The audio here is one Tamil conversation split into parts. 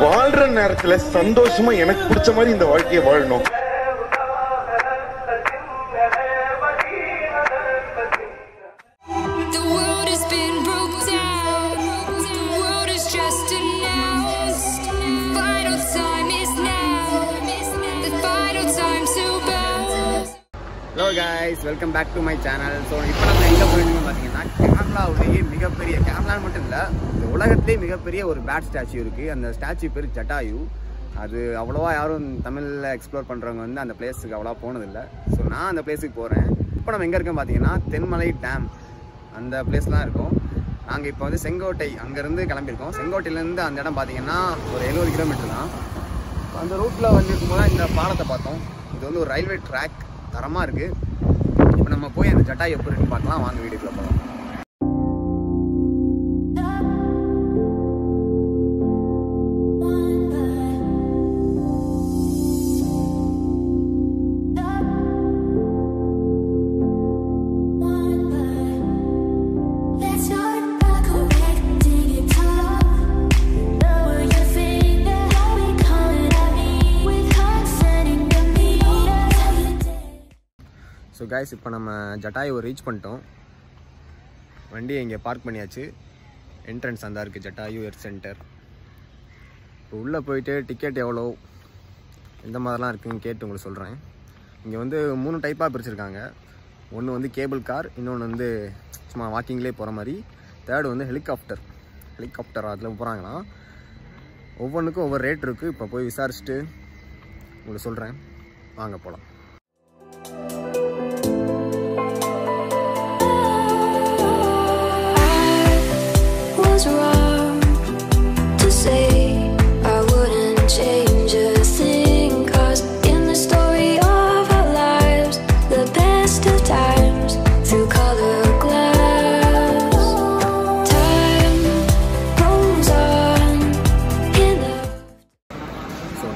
வாழ்ற நேரத்துல சந்தோஷமா எனக்கு பிடிச்ச மாதிரி இந்த வாழ்க்கையை வாழணும். Hello guys, welcome back to my channel. So இப்போ நம்ம எங்கே போயிருக்கோம் பார்த்தீங்கன்னா கேரளாவுலேயே மிகப்பெரிய, கேரளான்னு மட்டும் இல்லை, இந்த உலகத்திலே மிகப்பெரிய ஒரு பேட் ஸ்டாச்சு இருக்குது. அந்த ஸ்டாச்சு பேர் ஜட்டாயு. அது அவ்வளோவா யாரும் தமிழில் எக்ஸ்ப்ளோர் பண்ணுறவங்க வந்து அந்த பிளேஸுக்கு அவ்வளோவா போனதில்லை. ஸோ நான் அந்த பிளேஸுக்கு போகிறேன். இப்போ நம்ம எங்கே இருக்கோம் பார்த்தீங்கன்னா தென்மலை டேம், அந்த பிளேஸ்லாம் இருக்கும். நாங்கள் இப்போ வந்து செங்கோட்டை அங்கேருந்து கிளம்பியிருக்கோம். செங்கோட்டையிலேருந்து அந்த இடம் பார்த்தீங்கன்னா ஒரு 70 கிலோமீட்டர் தான். அந்த ரூட்டில் வந்துருக்கும் போது இந்த பாலத்தை பார்த்தோம். இது வந்து ஒரு ரயில்வே ட்ராக், தரமாக இருக்குது. இப்போ நம்ம போய் அந்த ஜட்டாய் எப்படி இருக்குன்னு பார்க்கலாம். வாங்க வீடியோக்குள்ள போகலாம். ஸோ கைஸ், இப்போ நம்ம ஜட்டாயை ரீச் பண்ணிட்டோம். வண்டியை இங்கே பார்க் பண்ணியாச்சு. என்ட்ரன்ஸ் அந்த இருக்குது, ஜட்டாயு எர்த் சென்டர். இப்போ உள்ளே போயிட்டு டிக்கெட் எவ்வளோ, எந்த மாதிரிலாம் இருக்குதுன்னு கேட்டு உங்களுக்கு சொல்கிறேன். இங்கே வந்து 3 டைப்பாக பிரிச்சுருக்காங்க. ஒன்று வந்து கேபிள் கார், இன்னொன்று வந்து சும்மா வாக்கிங்லேயே போகிற மாதிரி, தேர்டு வந்து ஹெலிகாப்டர் அதில் போகிறாங்களாம். ஒவ்வொன்றுக்கும் ஒவ்வொரு ரேட் இருக்குது. இப்போ போய் விசாரிச்சுட்டு உங்களுக்கு சொல்கிறேன். வாங்க போகலாம்.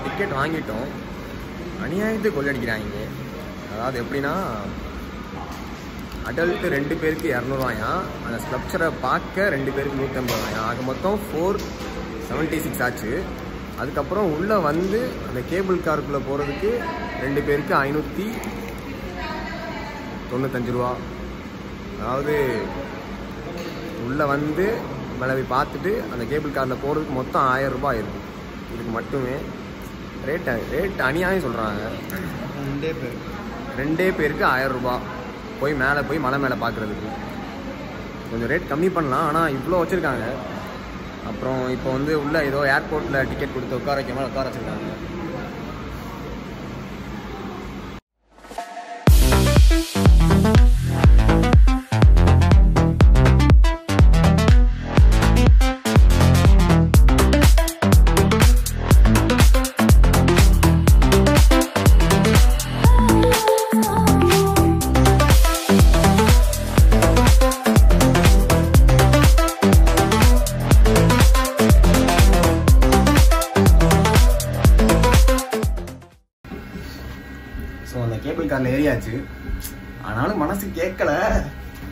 டிக்கெட் வாங்கிட்டோம். அநியாயத்துக்கு கொள்ளடிக்கிறாங்க. அதாவது எப்படின்னா, அடல்ட்டு 2 பேருக்கு 200 ரூபாயா, அந்த ஸ்கல்ப்சரை பார்க்க 2 பேருக்கு 150 ரூபாயா, ஆக மொத்தம் 476 ஆச்சு. அதுக்கப்புறம் உள்ளே வந்து அந்த கேபிள் காருக்குள்ளே போகிறதுக்கு 2 பேருக்கு 595 ரூபா. அதாவது உள்ளே வந்து மேலே போய் பார்த்துட்டு அந்த கேபிள் காரில் போகிறதுக்கு மொத்தம் 1000 ரூபாய் இருக்கும். இதுக்கு மட்டுமே ரேட் அநியாயம் சொல்கிறாங்க. 2 பேருக்கு 1000 ரூபா. போய் மேலே போய் மலை மேலே பார்க்குறதுக்கு கொஞ்சம் ரேட் கம்மி பண்ணலாம், ஆனால் இவ்வளோ வச்சுருக்காங்க. அப்புறம் இப்போ வந்து உள்ளே ஏதோ ஏர்போர்ட்டில் டிக்கெட் கொடுத்து உட்கார வைக்க மேலே உட்கார வச்சுருக்காங்க. ஸோ அந்த கேபிள் காரில் ஏறியாச்சு. ஆனாலும் மனசு கேட்கல.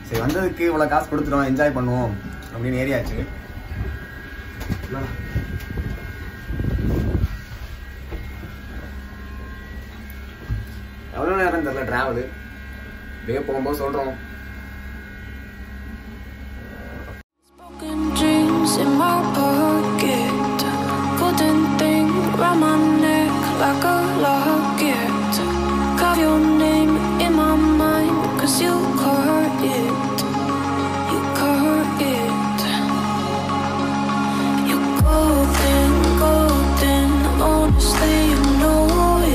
சரி, வந்ததுக்கு இவ்வளோ காசு கொடுத்துட்டோம், என்ஜாய் பண்ணுவோம் அப்படின்னு ஏறியாச்சு. எவ்வளோ நேரம் தெரியல ட்ராவலு. அப்படியே போகும்போது சொல்கிறோம். Your name in my mind, 'cause you caught it, you caught it. You're golden, golden, honestly you know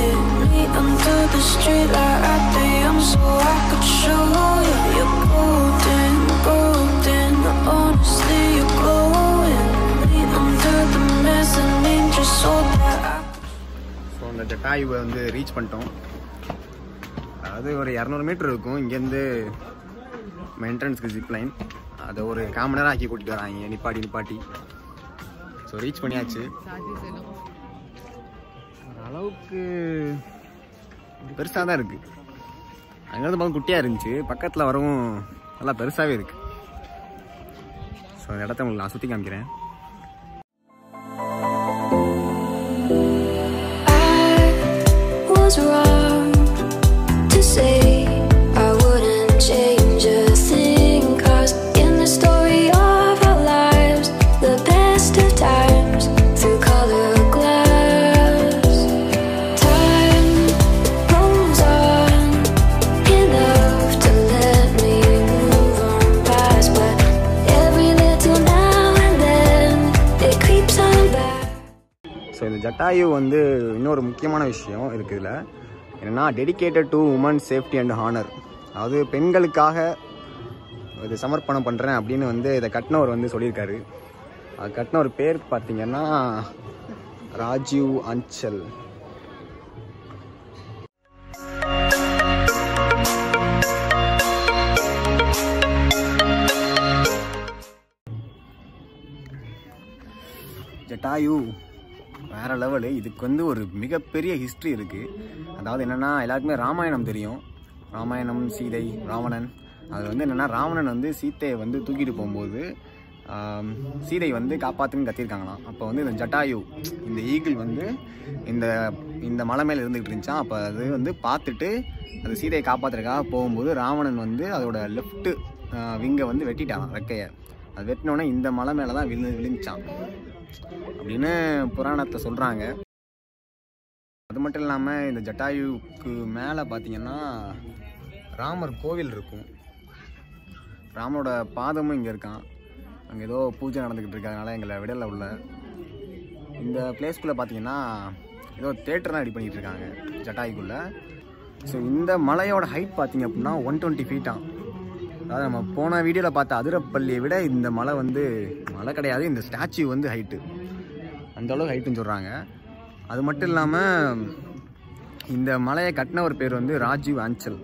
it. Me under the street light at the young, so I could show you. You're golden, golden, honestly you're glowing. Me under the mezzanine, just so that I. So அந்த ஜட்டாயுவை வந்து ரீச் பண்ணிட்டோம். அது ஒரு 200 மீட்டர் இருக்கும் இங்கேருந்து என்ட்ரன்ஸ்க்கு ஜிப்லைன். அதை ஒரு 1/4 மணி நேரம் ஆக்கி கூட்டிகிட்டு வராங்க நிப்பாட்டி. ஸோ ரீச் பண்ணியாச்சு. அளவுக்கு பெருசாக தான் இருக்குது. அங்கேருந்து பார்க்க குட்டியாக இருந்துச்சு, பக்கத்தில் வரவும் நல்லா பெருசாகவே இருக்குது. ஸோ அந்த இடத்த உங்களுக்கு நான் சுற்றி காமிக்கிறேன். ஸோ இந்த ஜட்டாயு வந்து இன்னொரு முக்கியமான விஷயம் இருக்குது இதில் என்னென்னா dedicated to women safety and honour. அதாவது பெண்களுக்காக இது சமர்ப்பணம் பண்ணுறேன் அப்படின்னு வந்து இதை கட்டினவர் வந்து சொல்லியிருக்காரு. அது கட்டினவர் பேர் பார்த்தீங்கன்னா ராஜீவ் அன்சல். ஜட்டாயு வேறு லெவலு. இதுக்கு வந்து ஒரு மிகப்பெரிய ஹிஸ்ட்ரி இருக்குது. அதாவது என்னென்னா எல்லாருக்குமே ராமாயணம் தெரியும். ராமாயணம், சீதை, ராவணன். அது வந்து என்னென்னா ராவணன் வந்து சீத்தையை வந்து தூக்கிட்டு போகும்போது சீதை வந்து காப்பாற்றுன்னு கத்திருக்காங்களாம். அப்போ வந்து இந்த ஜட்டாயு இந்த ஈகிள் வந்து இந்த மலை மேலே இருந்துக்கிட்டு இருந்துச்சான். அப்போ அது வந்து பார்த்துட்டு அது சீதையை காப்பாற்றுறதுக்காக போகும்போது ராவணன் வந்து அதோட லெஃப்ட்டு விங்கை வந்து வெட்டிட்டான், ரெக்கையை. அது வெட்டினோடனே இந்த மலை மேலே தான் விழுந்துச்சான் அப்படின்னு புராணத்தை சொல்கிறாங்க. அது மட்டும் இல்லாமல் இந்த ஜட்டாயுக்கு மேலே பார்த்தீங்கன்னா ராமர் கோவில் இருக்கும். ராமரோட பாதமும் இங்கே இருக்கான். அங்கே ஏதோ பூஜை நடந்துக்கிட்டு இருக்கிறதுனால எங்களை விடலை உள்ள. இந்த பிளேஸ்குள்ளே பார்த்தீங்கன்னா ஏதோ தேட்டர்லாம் ரெடி பண்ணிகிட்டு இருக்காங்க ஜட்டாயுக்குள்ளே. ஸோ இந்த மலையோட ஹைட் பார்த்தீங்க அப்படின்னா 120 ஃபீட்டாம். அதாவது நம்ம போன வீடியோவில் பார்த்த அதிரப்பள்ளியை விட இந்த மலை வந்து மலை கிடையாது, இந்த ஸ்டாச்சு வந்து ஹைட்டு அந்தளவுக்கு ஹைட்டுன்னு சொல்கிறாங்க. அது மட்டும் இல்லாமல் இந்த மலையை கட்டினவர் பேர் வந்து ராஜீவ் அன்சல்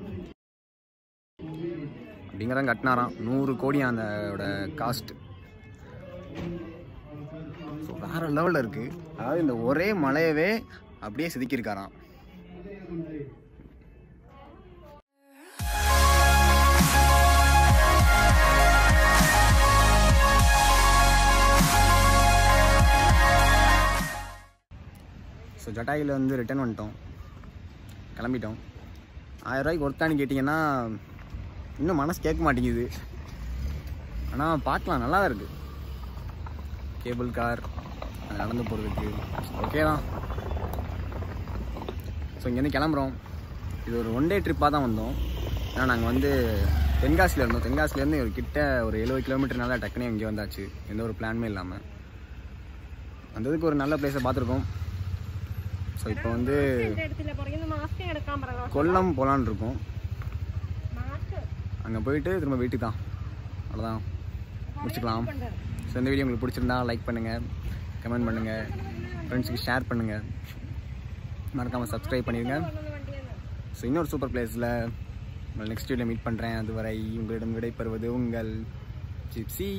அப்படிங்கிறதான் கட்டினாராம். 100 கோடி அதோட காஸ்ட். ஸோ வேறு லெவலில் இருக்குது. அதாவது இந்த ஒரே மலையவே அப்படியே செதுக்கியிருக்காராம். ஸோ ஜட்டாயில் வந்து ரிட்டர்ன் வந்துட்டோம், கிளம்பிட்டோம். 1000 ரூபாய்க்கு ஒருத்தான்னு கேட்டிங்கன்னா இன்னும் மனசு கேட்க மாட்டேங்குது. ஆனால் பார்க்கலாம், நல்லா தான் இருக்குது. கேபிள் கார் அது நடந்து போகிறதுக்கு ஓகே தான். ஸோ இங்கேருந்து கிளம்புறோம். இது ஒரு 1 டே ட்ரிப்பாக தான் வந்தோம். ஏன்னா நாங்கள் வந்து தென்காசியில் இருந்தோம். தென்காசிலேருந்து ஒரு கிட்ட ஒரு 70 கிலோமீட்டர்னால டக்குனே இங்கே வந்தாச்சு, எந்த ஒரு பிளானுமே இல்லாமல். வந்ததுக்கு ஒரு நல்ல பிளேஸை பார்த்துருக்கோம். ஸோ இப்போ வந்து கொல்லம் போகலான்னு இருக்கோம். அங்கே போயிட்டு திரும்ப வீட்டுக்கு தான், அவ்வளோதான், முடிச்சுக்கலாம். ஸோ இந்த வீடியோ உங்களுக்கு பிடிச்சிருந்தா லைக் பண்ணுங்கள், கமெண்ட் பண்ணுங்கள், ஃப்ரெண்ட்ஸுக்கு ஷேர் பண்ணுங்கள், மறக்காமல் சப்ஸ்கிரைப் பண்ணிடுங்க. ஸோ இன்னொரு சூப்பர் பிளேஸில் உங்களை நெக்ஸ்ட் வீடியோ மீட் பண்ணுறேன். அதுவரை உங்களிடம் விடைபெறுவது உங்கள் ஜிப்சி.